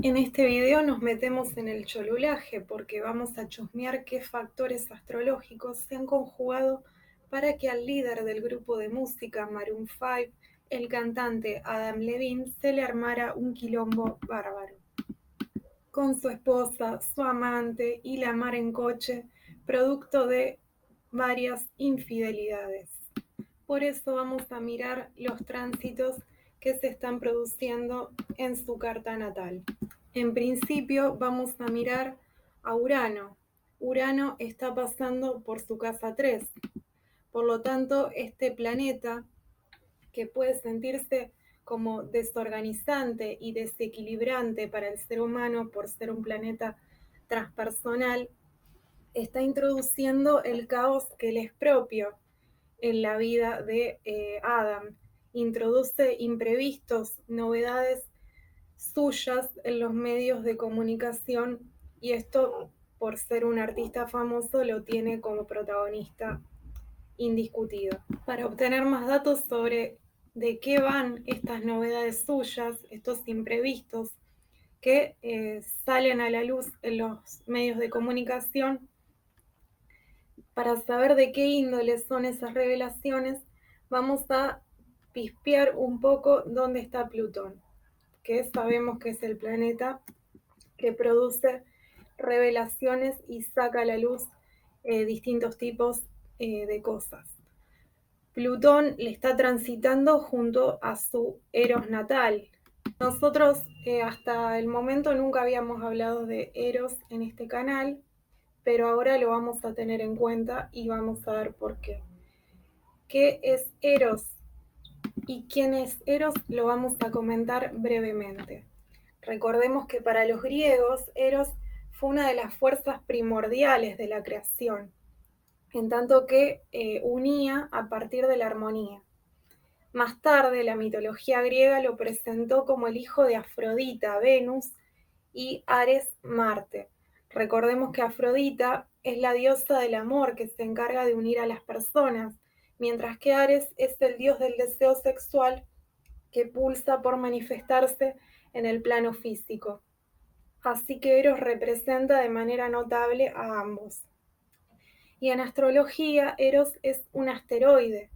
En este video nos metemos en el cholulaje porque vamos a chusmear qué factores astrológicos se han conjugado para que al líder del grupo de música Maroon 5, el cantante Adam Levine, se le armara un quilombo bárbaro. Con su esposa, su amante y la mar en coche, producto de varias infidelidades. Por eso vamos a mirar los tránsitos que se están produciendo en su carta natal. En principio vamos a mirar a Urano. Urano está pasando por su casa 3. Por lo tanto, este planeta, que puede sentirse como desorganizante y desequilibrante para el ser humano por ser un planeta transpersonal, está introduciendo el caos que le es propio en la vida de Adam. Introduce imprevistos, novedades suyas en los medios de comunicación y esto, por ser un artista famoso, lo tiene como protagonista indiscutido. Para obtener más datos sobre de qué van estas novedades suyas, estos imprevistos que salen a la luz en los medios de comunicación, para saber de qué índole son esas revelaciones, vamos a pispear un poco dónde está Plutón, que sabemos que es el planeta que produce revelaciones y saca a la luz distintos tipos de cosas. Plutón le está transitando junto a su Eros natal. Nosotros hasta el momento nunca habíamos hablado de Eros en este canal, pero ahora lo vamos a tener en cuenta y vamos a ver por qué. ¿Qué es Eros? Y quién es Eros lo vamos a comentar brevemente. Recordemos que para los griegos, Eros fue una de las fuerzas primordiales de la creación, en tanto que unía a partir de la armonía. Más tarde, la mitología griega lo presentó como el hijo de Afrodita, Venus, y Ares, Marte. Recordemos que Afrodita es la diosa del amor que se encarga de unir a las personas, mientras que Ares es el dios del deseo sexual que pulsa por manifestarse en el plano físico. Así que Eros representa de manera notable a ambos. Y en astrología, Eros es un asteroide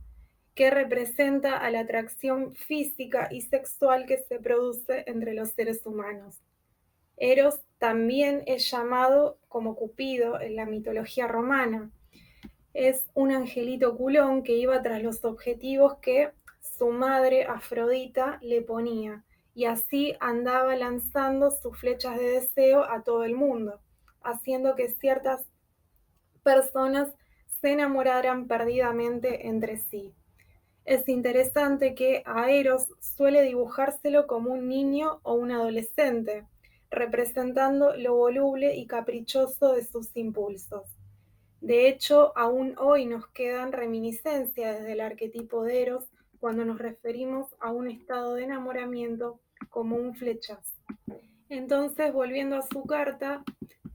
que representa a la atracción física y sexual que se produce entre los seres humanos. Eros también es llamado como Cupido en la mitología romana. Es un angelito culón que iba tras los objetivos que su madre Afrodita le ponía, y así andaba lanzando sus flechas de deseo a todo el mundo, haciendo que ciertas personas se enamoraran perdidamente entre sí. Es interesante que a Eros suele dibujárselo como un niño o un adolescente, representando lo voluble y caprichoso de sus impulsos. De hecho, aún hoy nos quedan reminiscencias desde el arquetipo de Eros cuando nos referimos a un estado de enamoramiento como un flechazo. Entonces, volviendo a su carta,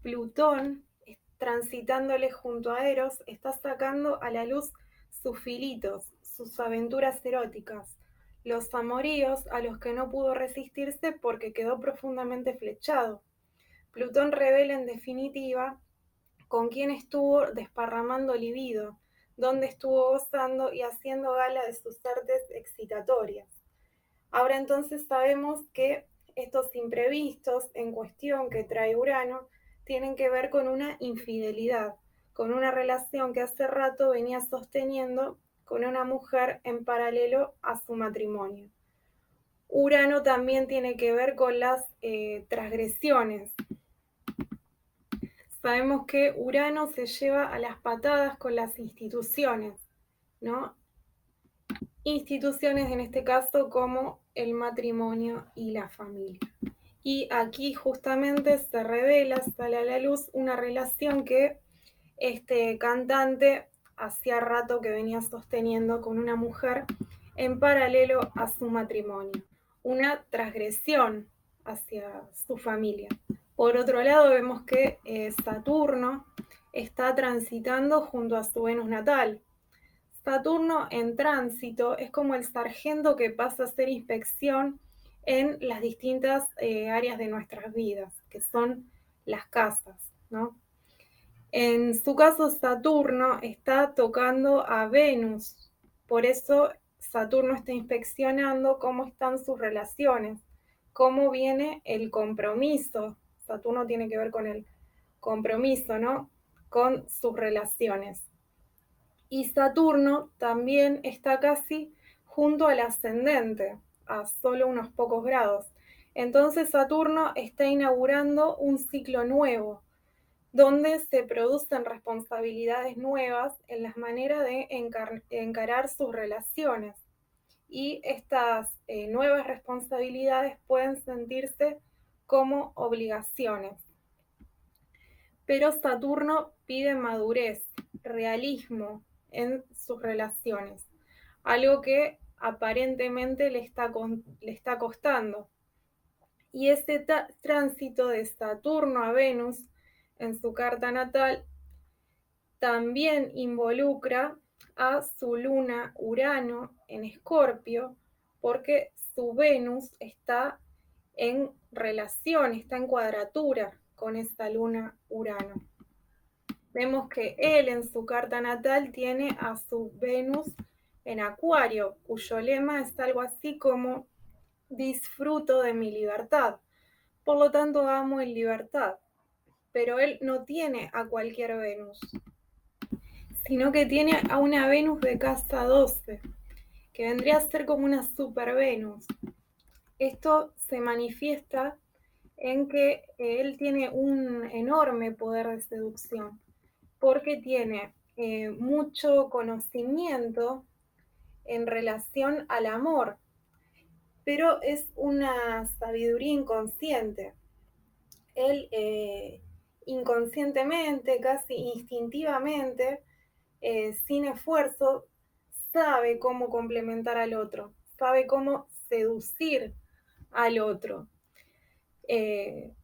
Plutón, transitándole junto a Eros, está sacando a la luz sus filitos, sus aventuras eróticas, los amoríos a los que no pudo resistirse porque quedó profundamente flechado. Plutón revela en definitiva con quién estuvo desparramando libido, dónde estuvo gozando y haciendo gala de sus artes excitatorias. Ahora entonces sabemos que estos imprevistos en cuestión que trae Urano tienen que ver con una infidelidad, con una relación que hace rato venía sosteniendo con una mujer en paralelo a su matrimonio. Urano también tiene que ver con las transgresiones. Sabemos que Urano se lleva a las patadas con las instituciones, ¿no? Instituciones en este caso como el matrimonio y la familia. Y aquí justamente se revela, sale a la luz una relación que este cantante hacía rato que venía sosteniendo con una mujer en paralelo a su matrimonio, una transgresión hacia su familia. Por otro lado, vemos que Saturno está transitando junto a su Venus natal. Saturno en tránsito es como el sargento que pasa a hacer inspección en las distintas áreas de nuestras vidas, que son las casas, ¿no? En su caso, Saturno está tocando a Venus, por eso Saturno está inspeccionando cómo están sus relaciones, cómo viene el compromiso. Saturno tiene que ver con el compromiso, ¿no? Con sus relaciones. Y Saturno también está casi junto al ascendente, a solo unos pocos grados. Entonces Saturno está inaugurando un ciclo nuevo, donde se producen responsabilidades nuevas en las maneras de encarar sus relaciones. Y estas nuevas responsabilidades pueden sentirse como obligaciones. Pero Saturno pide madurez, realismo en sus relaciones, algo que aparentemente le está costando. Y ese tránsito de Saturno a Venus en su carta natal también involucra a su luna Urano en Escorpio, porque su Venus está en relación, está en cuadratura con esta luna Urano. Vemos que él en su carta natal tiene a su Venus en Acuario, cuyo lema es algo así como disfruto de mi libertad, por lo tanto amo en libertad. Pero él no tiene a cualquier Venus, sino que tiene a una Venus de casa 12, que vendría a ser como una super Venus. Esto se manifiesta en que él tiene un enorme poder de seducción, porque tiene mucho conocimiento en relación al amor, pero es una sabiduría inconsciente. Él inconscientemente, casi instintivamente, sin esfuerzo, sabe cómo complementar al otro, sabe cómo seducir al otro.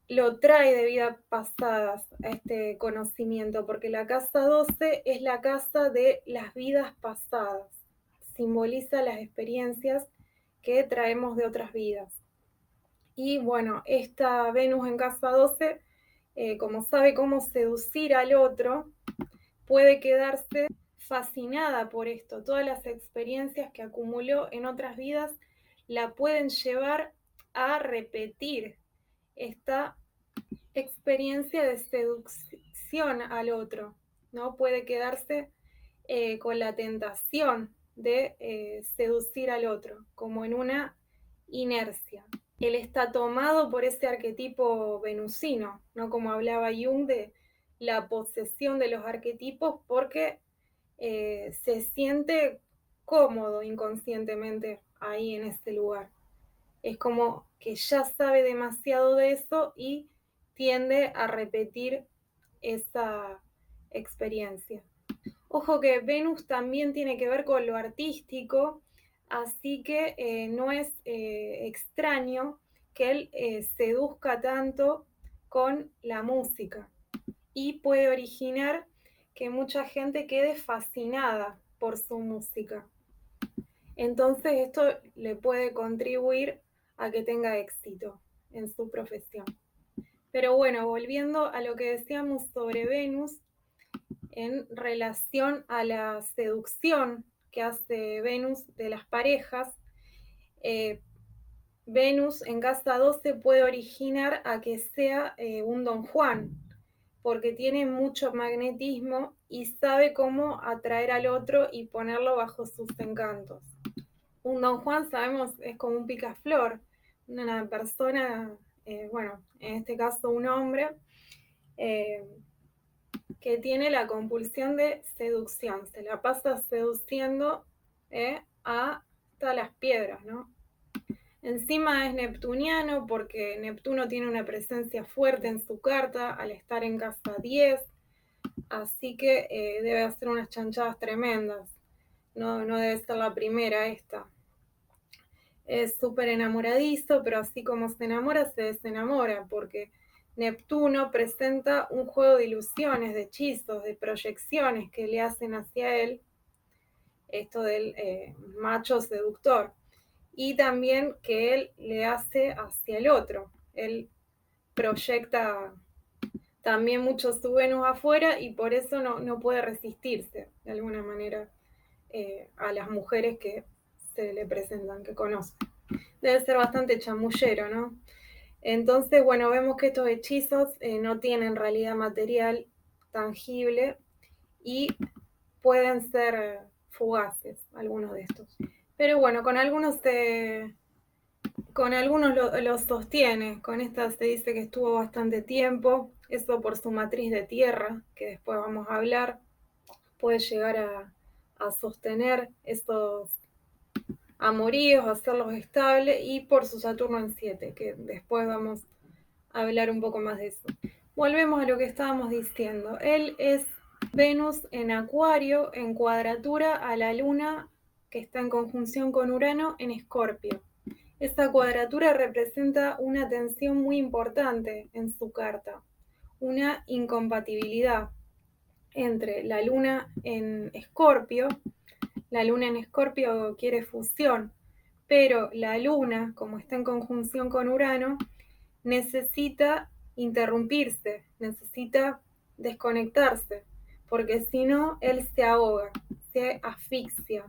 Lo trae de vidas pasadas a este conocimiento, porque la casa 12 es la casa de las vidas pasadas, simboliza las experiencias que traemos de otras vidas. Y bueno, esta Venus en casa 12, como sabe cómo seducir al otro, puede quedarse fascinada por esto. Todas las experiencias que acumuló en otras vidas la pueden llevar a repetir esta experiencia de seducción al otro, ¿no? Puede quedarse con la tentación de seducir al otro, como en una inercia. Él está tomado por ese arquetipo venusino, ¿no? Como hablaba Jung de la posesión de los arquetipos, porque se siente cómodo inconscientemente ahí en este lugar. Es como que ya sabe demasiado de eso y tiende a repetir esa experiencia. Ojo que Venus también tiene que ver con lo artístico, así que no es extraño que él seduzca tanto con la música y puede originar que mucha gente quede fascinada por su música. Entonces esto le puede contribuir a que tenga éxito en su profesión. Pero bueno, volviendo a lo que decíamos sobre Venus, en relación a la seducción que hace Venus de las parejas, Venus en casa 12 puede originar a que sea un Don Juan, porque tiene mucho magnetismo y sabe cómo atraer al otro y ponerlo bajo sus encantos. Un Don Juan, sabemos, es como un picaflor, una persona, bueno, en este caso un hombre, que tiene la compulsión de seducción, se la pasa seduciendo hasta las piedras, ¿no? Encima es neptuniano porque Neptuno tiene una presencia fuerte en su carta al estar en casa 10, así que debe hacer unas chanchadas tremendas, no debe ser la primera esta. Es súper enamoradizo, pero así como se enamora, se desenamora, porque Neptuno presenta un juego de ilusiones, de hechizos, de proyecciones que le hacen hacia él, esto del macho seductor. y también que él le hace hacia el otro. Él proyecta también mucho su Venus afuera y por eso no puede resistirse de alguna manera a las mujeres que se le presentan, que conoce. Debe ser bastante chamullero, ¿no? Entonces, bueno, vemos que estos hechizos no tienen realidad material tangible y pueden ser fugaces, algunos de estos. Pero bueno, con algunos lo sostiene, con esta se dice que estuvo bastante tiempo, eso por su matriz de tierra, que después vamos a hablar, puede llegar a sostener estos amoríos, hacerlos estables, y por su Saturno en 7, que después vamos a hablar un poco más de eso. Volvemos a lo que estábamos diciendo. Él es Venus en Acuario, en cuadratura a la Luna, que está en conjunción con Urano en Escorpio. Esta cuadratura representa una tensión muy importante en su carta, una incompatibilidad entre la Luna en Escorpio. La Luna en Escorpio quiere fusión, pero la Luna, como está en conjunción con Urano, necesita interrumpirse, necesita desconectarse, porque si no, él se ahoga, se asfixia.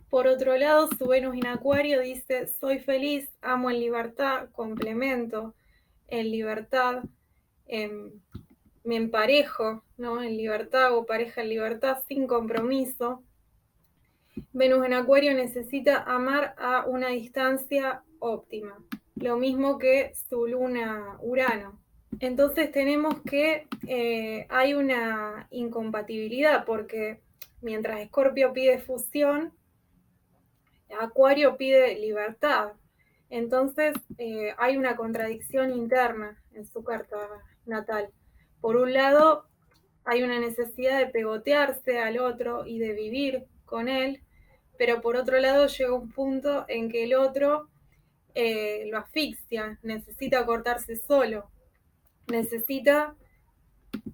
Por otro lado, su Venus en Acuario dice: soy feliz, amo en libertad, complemento en libertad, me emparejo, ¿no? En libertad, hago pareja en libertad, sin compromiso. Venus en Acuario necesita amar a una distancia óptima, lo mismo que su Luna Urano. Entonces tenemos que hay una incompatibilidad, porque mientras Escorpio pide fusión, Acuario pide libertad. Entonces hay una contradicción interna en su carta natal. Por un lado, hay una necesidad de pegotearse al otro y de vivir con él, pero por otro lado llega un punto en que el otro lo asfixia, necesita cortarse solo, necesita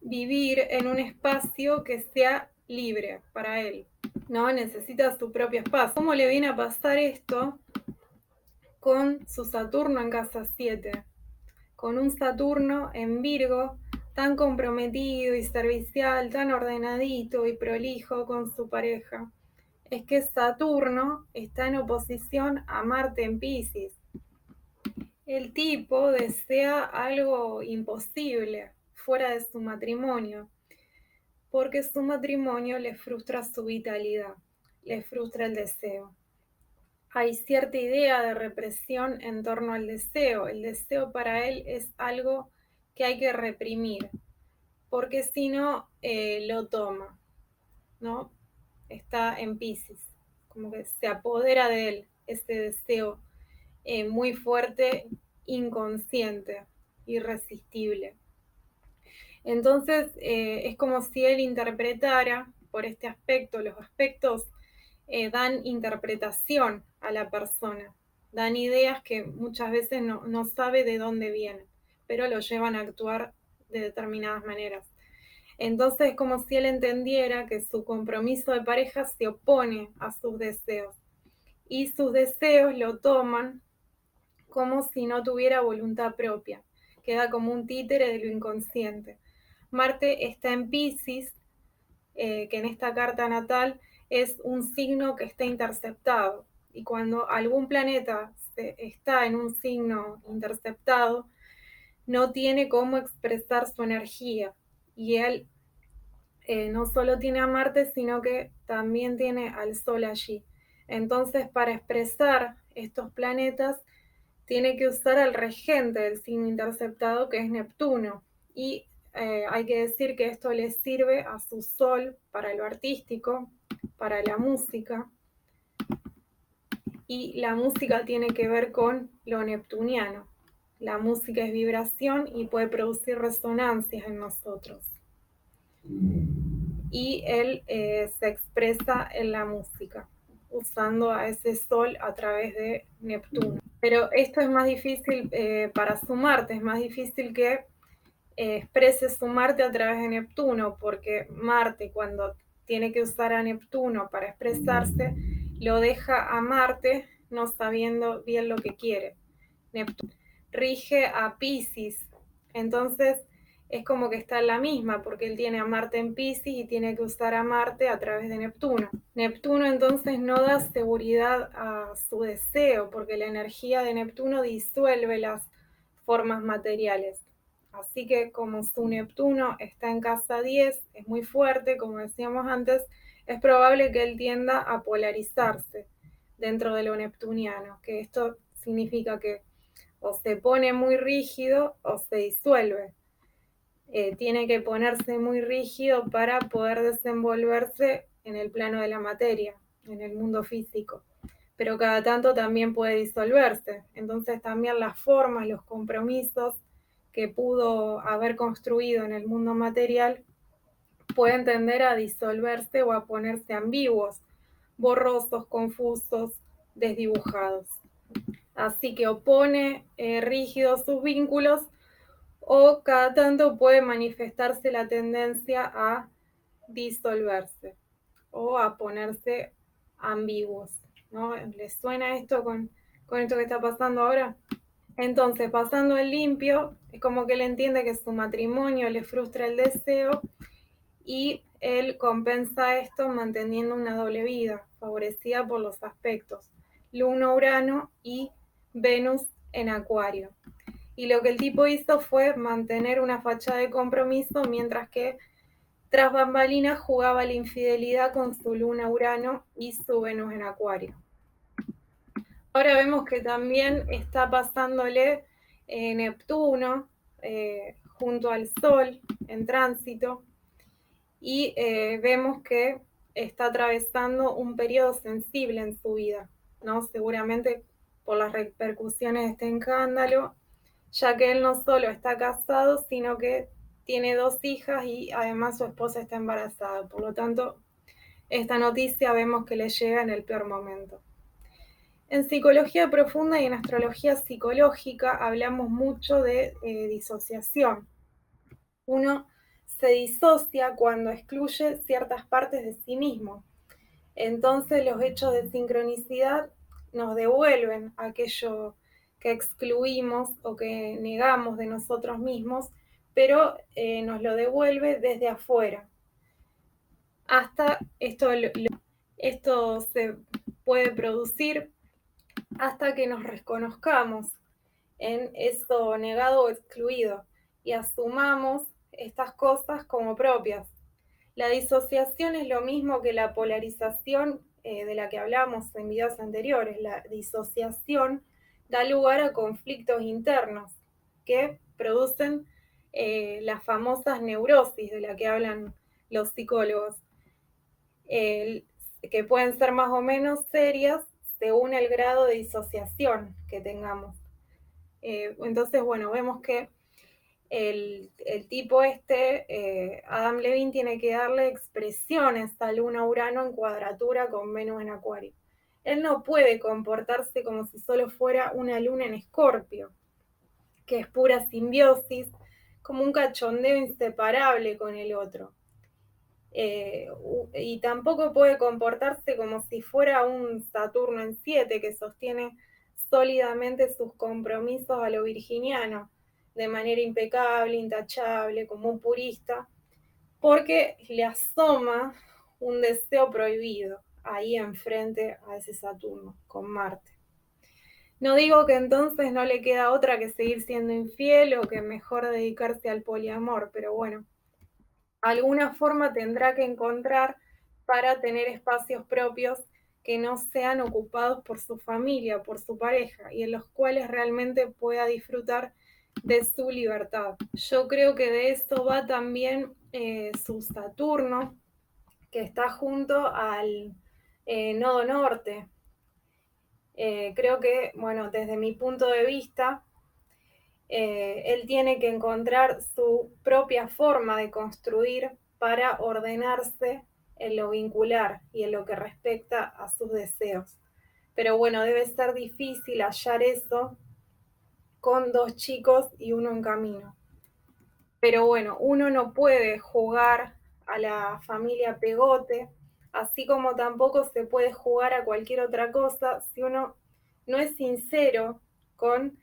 vivir en un espacio que sea libre para él, ¿no? Necesita su propio espacio. ¿Cómo le viene a pasar esto con su Saturno en casa 7? Con un Saturno en Virgo tan comprometido y servicial, tan ordenadito y prolijo con su pareja. Es que Saturno está en oposición a Marte en Piscis. El tipo desea algo imposible fuera de su matrimonio, porque su matrimonio le frustra su vitalidad, le frustra el deseo. Hay cierta idea de represión en torno al deseo. El deseo para él es algo que hay que reprimir, porque si no, lo toma, ¿no? Está en Piscis, como que se apodera de él ese deseo muy fuerte, inconsciente, irresistible. Entonces es como si él interpretara por este aspecto. Los aspectos dan interpretación a la persona, dan ideas que muchas veces no sabe de dónde vienen, pero lo llevan a actuar de determinadas maneras. Entonces es como si él entendiera que su compromiso de pareja se opone a sus deseos, y sus deseos lo toman como si no tuviera voluntad propia, queda como un títere de lo inconsciente. Marte está en Piscis, que en esta carta natal es un signo que está interceptado, y cuando algún planeta está en un signo interceptado, no tiene cómo expresar su energía, y él no solo tiene a Marte, sino que también tiene al Sol allí. Entonces, para expresar estos planetas, tiene que usar al regente del signo interceptado, que es Neptuno. Y hay que decir que esto le sirve a su Sol para lo artístico, para la música. Y la música tiene que ver con lo neptuniano. La música es vibración y puede producir resonancias en nosotros. Y él se expresa en la música, usando a ese Sol a través de Neptuno. Pero esto es más difícil para su Marte, es más difícil que exprese su Marte a través de Neptuno, porque Marte, cuando tiene que usar a Neptuno para expresarse, lo deja a Marte no sabiendo bien lo que quiere. Neptuno rige a Piscis, entonces es como que está en la misma, porque él tiene a Marte en Piscis y tiene que usar a Marte a través de Neptuno. Neptuno entonces no da seguridad a su deseo, porque la energía de Neptuno disuelve las formas materiales. Así que como su Neptuno está en casa 10, es muy fuerte, como decíamos antes, es probable que él tienda a polarizarse dentro de lo neptuniano, que esto significa que o se pone muy rígido o se disuelve. Tiene que ponerse muy rígido para poder desenvolverse en el plano de la materia, en el mundo físico. Pero cada tanto también puede disolverse. Entonces también las formas, los compromisos que pudo haber construido en el mundo material pueden tender a disolverse o a ponerse ambiguos, borrosos, confusos, desdibujados. Así que opone rígidos sus vínculos o cada tanto puede manifestarse la tendencia a disolverse o a ponerse ambiguos, ¿no? ¿Les suena esto con esto que está pasando ahora? Entonces, pasando en limpio, es como que él entiende que su matrimonio le frustra el deseo y él compensa esto manteniendo una doble vida, favorecida por los aspectos Luna-Urano y Venus en Acuario. Y lo que el tipo hizo fue mantener una fachada de compromiso, mientras que tras bambalinas jugaba la infidelidad con su Luna-Urano y su Venus en Acuario. Ahora vemos que también está pasándole Neptuno junto al Sol en tránsito, y vemos que está atravesando un periodo sensible en su vida, ¿no? Seguramente por las repercusiones de este escándalo, ya que él no solo está casado, sino que tiene 2 hijas y además su esposa está embarazada. Por lo tanto, esta noticia vemos que le llega en el peor momento. En psicología profunda y en astrología psicológica hablamos mucho de disociación. Uno se disocia cuando excluye ciertas partes de sí mismo. Entonces los hechos de sincronicidad nos devuelven aquello que excluimos o que negamos de nosotros mismos, pero nos lo devuelve desde afuera. Hasta esto se puede producir hasta que nos reconozcamos en eso negado o excluido y asumamos estas cosas como propias. La disociación es lo mismo que la polarización de la que hablamos en videos anteriores. La disociación da lugar a conflictos internos que producen las famosas neurosis de las que hablan los psicólogos, que pueden ser más o menos serias según el grado de disociación que tengamos. Entonces, bueno, vemos que el tipo Adam Levine, tiene que darle expresión a esta Luna-Urano en cuadratura con Venus en Acuario. Él no puede comportarse como si solo fuera una luna en Escorpio, que es pura simbiosis, como un cachondeo inseparable con el otro. Y tampoco puede comportarse como si fuera un Saturno en 7 que sostiene sólidamente sus compromisos a lo virginiano, de manera impecable, intachable, como un purista, porque le asoma un deseo prohibido ahí enfrente a ese Saturno con Marte. No digo que entonces no le queda otra que seguir siendo infiel o que mejor dedicarse al poliamor, pero bueno, alguna forma tendrá que encontrar para tener espacios propios que no sean ocupados por su familia, por su pareja, y en los cuales realmente pueda disfrutar de su libertad. Yo creo que de esto va también su Saturno, que está junto al nodo norte. Creo que, bueno, desde mi punto de vista, él tiene que encontrar su propia forma de construir para ordenarse en lo vincular y en lo que respecta a sus deseos. Pero bueno, debe ser difícil hallar eso con 2 chicos y uno en camino. Pero bueno, uno no puede jugar a la familia pegote, así como tampoco se puede jugar a cualquier otra cosa si uno no es sincero con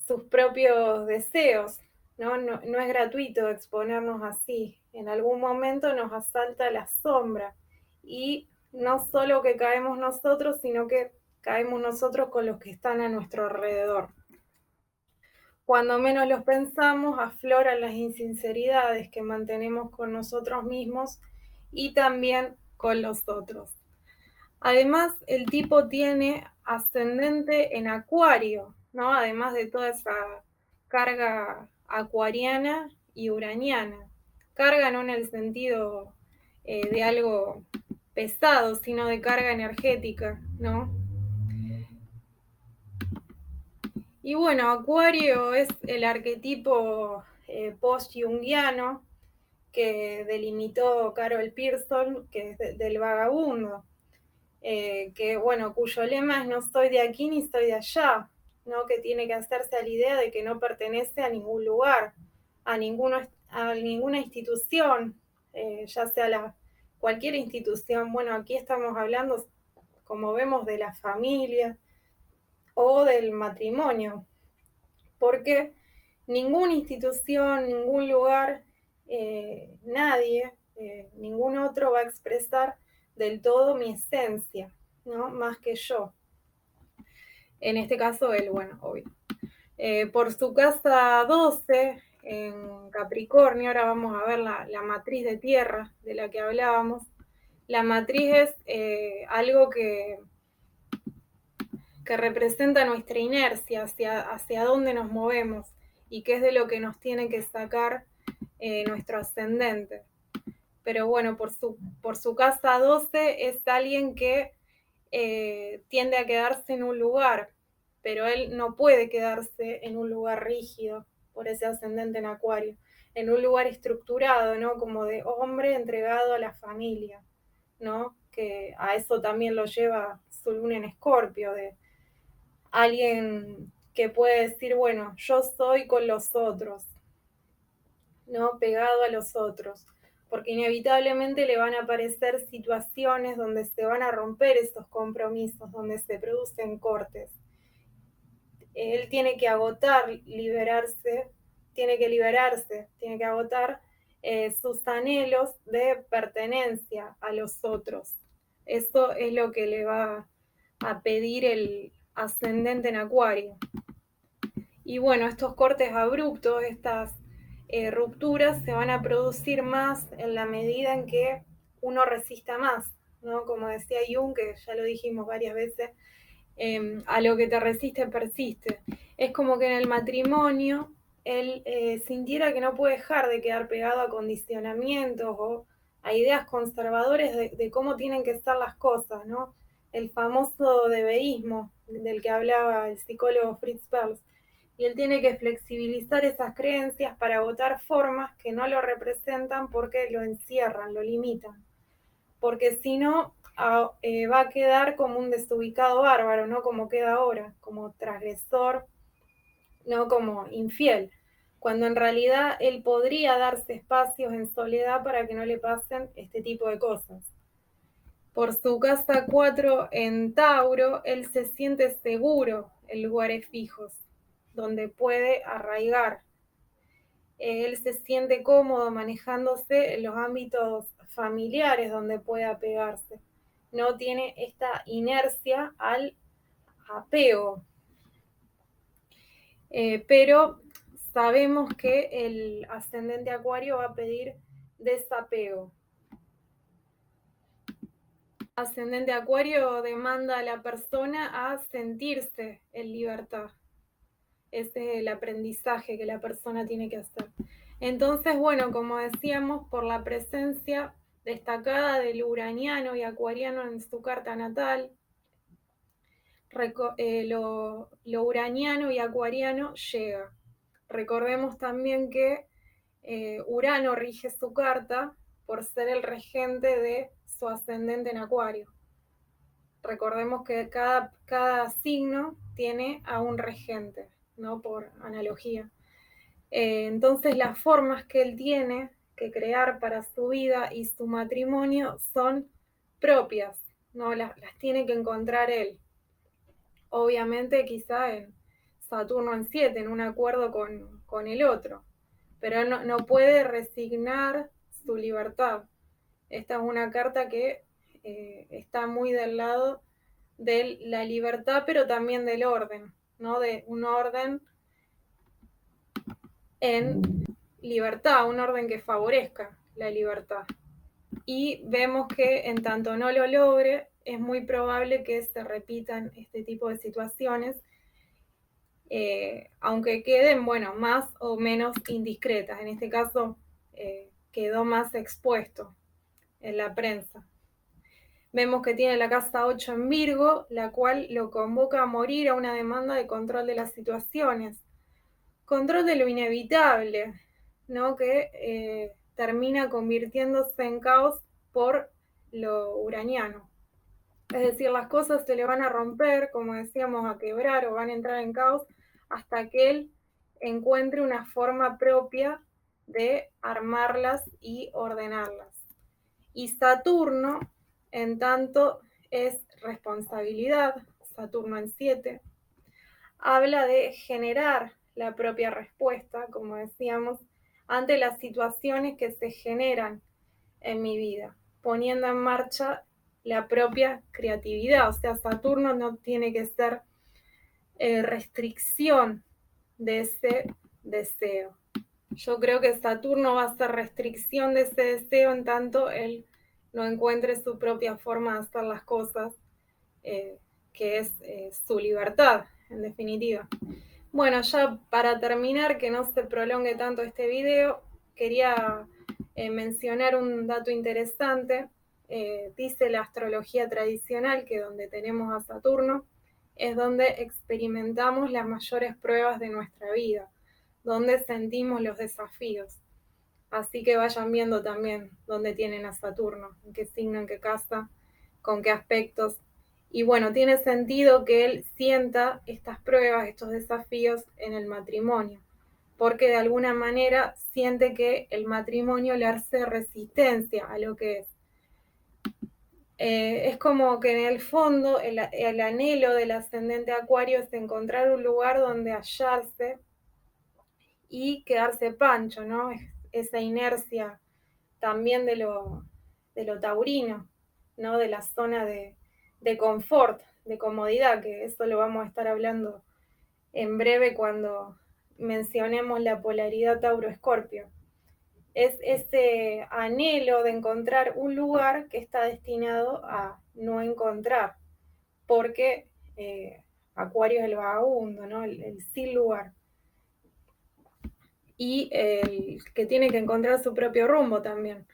sus propios deseos, ¿no? No es gratuito exponernos así. En algún momento nos asalta la sombra y no solo que caemos nosotros, sino que caemos nosotros con los que están a nuestro alrededor. Cuando menos los pensamos, afloran las insinceridades que mantenemos con nosotros mismos y también con los otros. Además, el tipo tiene ascendente en Acuario, ¿no? Además de toda esa carga acuariana y uraniana. Carga no en el sentido de algo pesado, sino de carga energética, ¿no? Y bueno, Acuario es el arquetipo post-junguiano que delimitó Carol Pearson, que es del vagabundo. Que bueno, cuyo lema es no estoy de aquí ni estoy de allá, ¿no? Que tiene que hacerse a la idea de que no pertenece a ningún lugar, a ninguna institución, ya sea cualquier institución. Bueno, aquí estamos hablando, como vemos, de la familia o del matrimonio, porque ninguna institución, ningún lugar, nadie, ningún otro va a expresar del todo mi esencia, ¿no? Más que yo. En este caso, él, bueno, obvio. Por su casa 12, en Capricornio, ahora vamos a ver la matriz de tierra de la que hablábamos. La matriz es algo que representa nuestra inercia, hacia dónde nos movemos y qué es de lo que nos tiene que sacar nuestro ascendente. Pero bueno, por su casa 12 es alguien que tiende a quedarse en un lugar, pero él no puede quedarse en un lugar rígido, por ese ascendente en Acuario, en un lugar estructurado, ¿no? Como de hombre entregado a la familia, ¿no? Que a eso también lo lleva su luna en Escorpio, de alguien que puede decir, bueno, yo estoy con los otros, ¿no? Pegado a los otros, porque inevitablemente le van a aparecer situaciones donde se van a romper esos compromisos, donde se producen cortes. Él tiene que agotar, tiene que agotar sus anhelos de pertenencia a los otros. Eso es lo que le va a pedir el ascendente en Acuario. Y bueno, estos cortes abruptos, estas rupturas se van a producir más en la medida en que uno resista más, ¿no? Como decía Jung, que ya lo dijimos varias veces, a lo que te resiste persiste. Es como que en el matrimonio él sintiera que no puede dejar de quedar pegado a condicionamientos o a ideas conservadores de cómo tienen que ser las cosas, ¿no? El famoso debeísmo del que hablaba el psicólogo Fritz Perls. Y él tiene que flexibilizar esas creencias para agotar formas que no lo representan porque lo encierran, lo limitan. Porque si no, va a quedar como un desubicado bárbaro, no como queda ahora, como transgresor, no como infiel, cuando en realidad él podría darse espacios en soledad para que no le pasen este tipo de cosas. Por su casa 4 en Tauro, él se siente seguro en lugares fijos, donde puede arraigar. Él se siente cómodo manejándose en los ámbitos familiares donde puede apegarse. No tiene esta inercia al apego. Pero sabemos que el ascendente Acuario va a pedir desapego. Ascendente Acuario demanda a la persona a sentirse en libertad. Ese es el aprendizaje que la persona tiene que hacer. Entonces, bueno, como decíamos, por la presencia destacada del uraniano y acuariano en su carta natal, lo uraniano y acuariano llega. Recordemos también que Urano rige su carta por ser el regente de su ascendente en Acuario. Recordemos que cada signo tiene a un regente, ¿no? Por analogía. Entonces las formas que él tiene que crear para su vida y su matrimonio son propias, ¿no? Las tiene que encontrar él. obviamente quizá en Saturno en 7, en un acuerdo con el otro, pero él no puede resignar su libertad. Esta es una carta que está muy del lado de la libertad, pero también del orden, ¿no? De un orden en libertad, un orden que favorezca la libertad. Y vemos que en tanto no lo logre, es muy probable que se repitan este tipo de situaciones, aunque queden, bueno, más o menos indiscretas. En este caso, quedó más expuesto en la prensa. Vemos que tiene la casa 8 en Virgo, la cual lo convoca a morir a una demanda de control de las situaciones. Control de lo inevitable, ¿no? Que termina convirtiéndose en caos por lo uraniano. Es decir, las cosas se le van a romper, como decíamos, a quebrar o van a entrar en caos hasta que él encuentre una forma propia de armarlas y ordenarlas. Y Saturno, en tanto, es responsabilidad, Saturno en 7, habla de generar la propia respuesta, como decíamos, ante las situaciones que se generan en mi vida, poniendo en marcha la propia creatividad. O sea, Saturno no tiene que ser restricción de ese deseo. Yo creo que Saturno va a ser restricción de ese deseo en tanto él no encuentre su propia forma de hacer las cosas, que es su libertad, en definitiva. Bueno, ya para terminar, que no se prolongue tanto este video, quería mencionar un dato interesante. Dice la astrología tradicional que donde tenemos a Saturno es donde experimentamos las mayores pruebas de nuestra vida, donde sentimos los desafíos. Así que vayan viendo también dónde tienen a Saturno, en qué signo, en qué casa, con qué aspectos. Y bueno, tiene sentido que él sienta estas pruebas, estos desafíos en el matrimonio, porque de alguna manera siente que el matrimonio le hace resistencia a lo que es. Es como que en el fondo el anhelo del ascendente Acuario es encontrar un lugar donde hallarse y quedarse pancho, ¿no? Esa inercia también de lo taurino, ¿no? De la zona de confort, de comodidad, que eso lo vamos a estar hablando en breve cuando mencionemos la polaridad Tauro-Escorpio. Es ese anhelo de encontrar un lugar que está destinado a no encontrar, porque Acuario es el vagabundo, ¿no? El sin lugar. Y el que tiene que encontrar su propio rumbo también.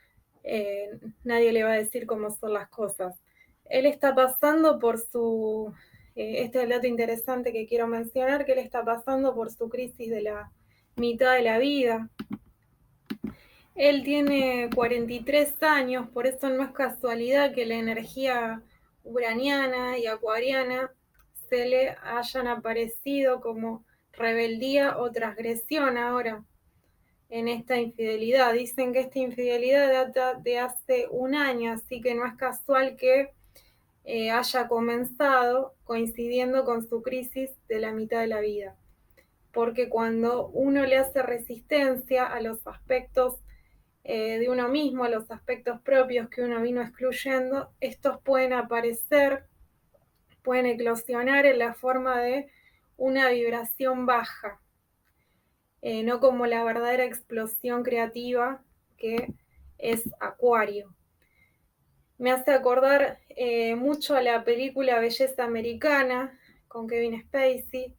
Nadie le va a decir cómo son las cosas. Él está pasando por su, este es el dato interesante que quiero mencionar, que él está pasando por su crisis de la mitad de la vida. Él tiene 43 años, por eso no es casualidad que la energía uraniana y acuariana se le hayan aparecido como rebeldía o transgresión ahora en esta infidelidad. Dicen que esta infidelidad data de hace un año, así que no es casual que haya comenzado coincidiendo con su crisis de la mitad de la vida. Porque cuando uno le hace resistencia a los aspectos de uno mismo, a los aspectos propios que uno vino excluyendo, estos pueden aparecer, pueden eclosionar en la forma de una vibración baja. No como la verdadera explosión creativa que es Acuario. Me hace acordar mucho a la película Belleza Americana con Kevin Spacey.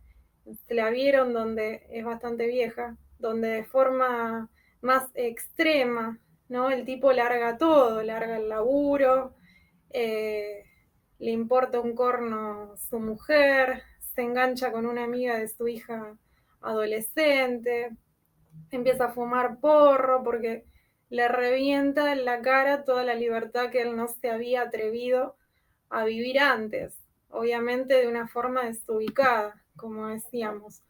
Se la vieron, donde es bastante vieja, donde de forma más extrema, ¿no? El tipo larga todo, larga el laburo, le importa un corno su mujer, se engancha con una amiga de su hija adolescente, empieza a fumar porro porque le revienta en la cara toda la libertad que él no se había atrevido a vivir antes, obviamente de una forma desubicada, como decíamos,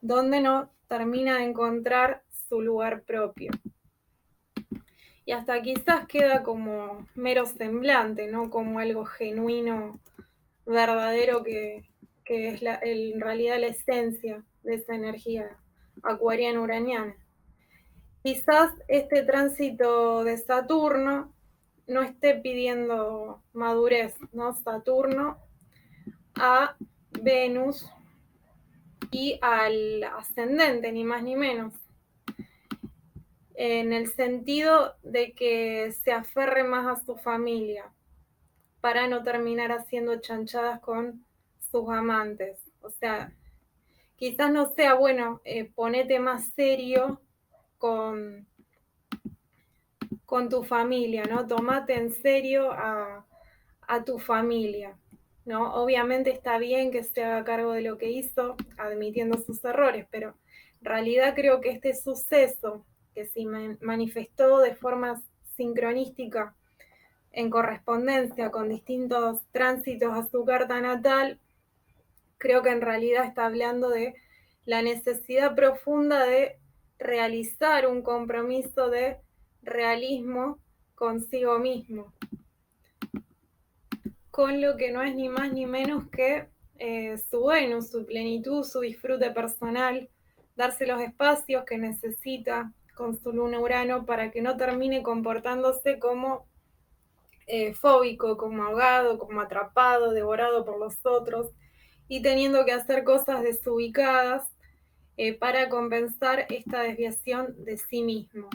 donde no termina de encontrar su lugar propio. Y hasta quizás queda como mero semblante, ¿no? Como algo genuino, verdadero que es en realidad la esencia de esa energía acuariano-uraniana. Quizás este tránsito de Saturno no esté pidiendo madurez, ¿no? Saturno a Venus y al ascendente, ni más ni menos, en el sentido de que se aferre más a su familia para no terminar haciendo chanchadas con sus amantes. O sea, quizás no sea bueno, ponete más serio con, con tu familia, ¿no? Tomate en serio a tu familia, ¿no? Obviamente está bien que se haga cargo de lo que hizo, admitiendo sus errores, pero en realidad creo que este suceso que se manifestó de forma sincronística en correspondencia con distintos tránsitos a su carta natal, creo que en realidad está hablando de la necesidad profunda de realizar un compromiso de realismo consigo mismo, con lo que no es ni más ni menos que su Venus, su plenitud, su disfrute personal, darse los espacios que necesita con su luna Urano para que no termine comportándose como fóbico, como ahogado, como atrapado, devorado por los otros y teniendo que hacer cosas desubicadas para compensar esta desviación de sí mismo.